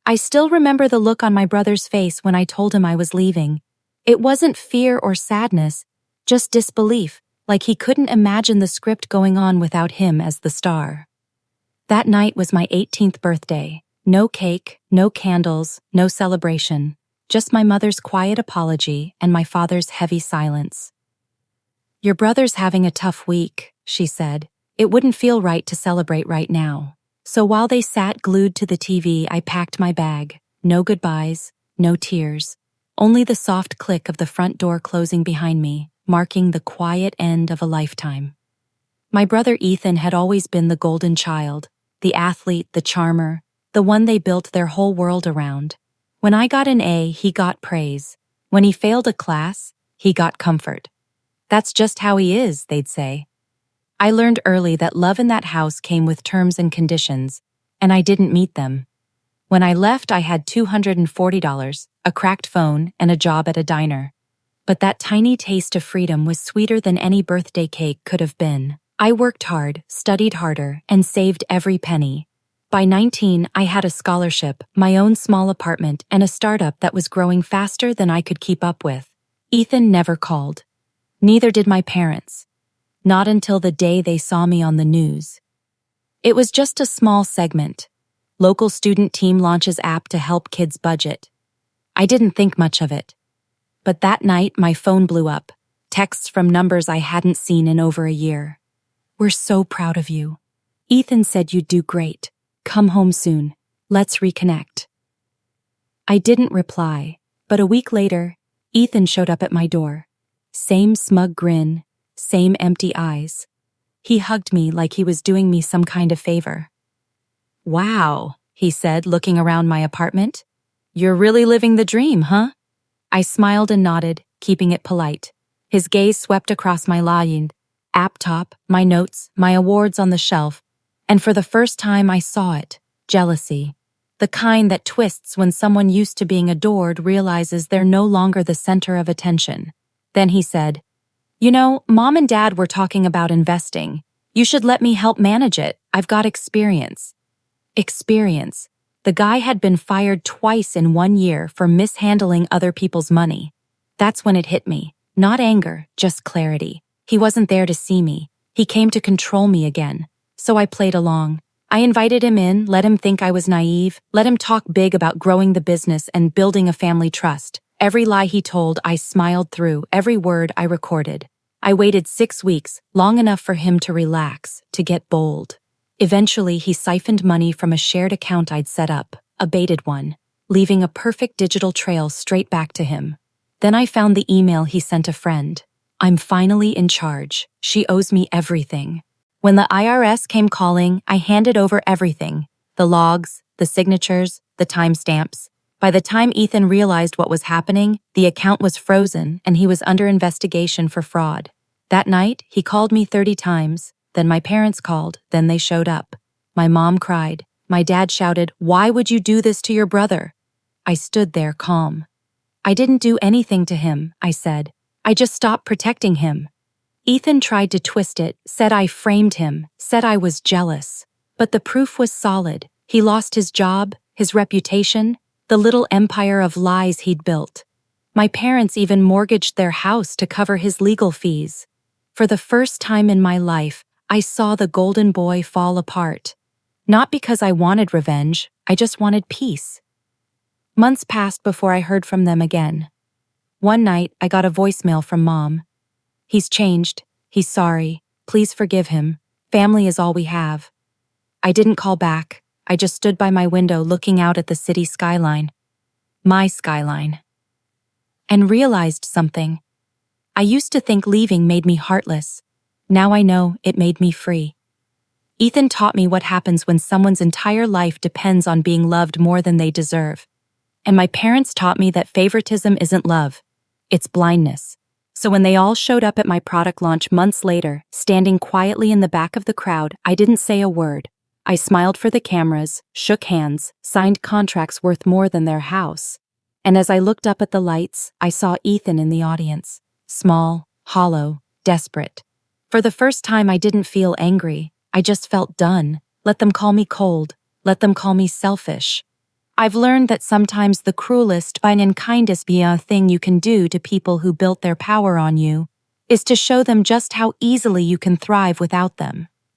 I still remember the look on my brother's face when I told him I was leaving. It wasn't fear or sadness, just disbelief, like he couldn't imagine the script going on without him as the star. That night was my 18th birthday. No cake, no candles, no celebration. Just my mother's quiet apology and my father's heavy silence. "Your brother's having a tough week," she said. "It wouldn't feel right to celebrate right now." So while they sat glued to the TV, I packed my bag. No goodbyes, no tears. Only the soft click of the front door closing behind me, marking the quiet end of a lifetime. My brother Ethan had always been the golden child, the athlete, the charmer, the one they built their whole world around. When I got an A, he got praise. When he failed a class, he got comfort. "That's just how he is," they'd say. I learned early that love in that house came with terms and conditions, and I didn't meet them. When I left, I had $240, a cracked phone, and a job at a diner. But that tiny taste of freedom was sweeter than any birthday cake could have been. I worked hard, studied harder, and saved every penny. By 19, I had a scholarship, my own small apartment, and a startup that was growing faster than I could keep up with. Ethan never called. Neither did my parents. Not until the day they saw me on the news. It was just a small segment. Local student team launches app to help kids budget. I didn't think much of it. But that night, my phone blew up. Texts from numbers I hadn't seen in over a year. "We're so proud of you. Ethan said you'd do great. Come home soon. Let's reconnect." I didn't reply, but a week later, Ethan showed up at my door. Same smug grin, same empty eyes. He hugged me like he was doing me some kind of favor. "Wow," he said, looking around my apartment. "You're really living the dream, huh?" I smiled and nodded, keeping it polite. His gaze swept across my laptop, my notes, my awards on the shelf, and for the first time I saw it, jealousy. The kind that twists when someone used to being adored realizes they're no longer the center of attention. Then he said, "You know, Mom and Dad were talking about investing. You should let me help manage it. I've got experience." Experience. The guy had been fired twice in 1 year for mishandling other people's money. That's when it hit me. Not anger, just clarity. He wasn't there to see me. He came to control me again. So I played along. I invited him in, let him think I was naive, let him talk big about growing the business and building a family trust. Every lie he told, I smiled through, every word I recorded. I waited 6 weeks, long enough for him to relax, to get bold. Eventually, he siphoned money from a shared account I'd set up, a baited one, leaving a perfect digital trail straight back to him. Then I found the email he sent a friend. "I'm finally in charge. She owes me everything." When the IRS came calling, I handed over everything. The logs, the signatures, the timestamps. By the time Ethan realized what was happening, the account was frozen and he was under investigation for fraud. That night, he called me 30 times. Then my parents called, then they showed up. My mom cried. My dad shouted, "Why would you do this to your brother?" I stood there calm. "I didn't do anything to him," I said. "I just stopped protecting him." Ethan tried to twist it, said I framed him, said I was jealous. But the proof was solid. He lost his job, his reputation, the little empire of lies he'd built. My parents even mortgaged their house to cover his legal fees. For the first time in my life, I saw the golden boy fall apart. Not because I wanted revenge, I just wanted peace. Months passed before I heard from them again. One night, I got a voicemail from Mom. "He's changed. He's sorry. Please forgive him. Family is all we have." I didn't call back. I just stood by my window looking out at the city skyline. My skyline. And realized something. I used to think leaving made me heartless. Now I know it made me free. Ethan taught me what happens when someone's entire life depends on being loved more than they deserve. And my parents taught me that favoritism isn't love. It's blindness. So when they all showed up at my product launch months later, standing quietly in the back of the crowd, I didn't say a word. I smiled for the cameras, shook hands, signed contracts worth more than their house. And as I looked up at the lights, I saw Ethan in the audience. Small, hollow, desperate. For the first time, I didn't feel angry. I just felt done. Let them call me cold. Let them call me selfish. I've learned that sometimes the cruelest and kindest thing you can do to people who built their power on you is to show them just how easily you can thrive without them.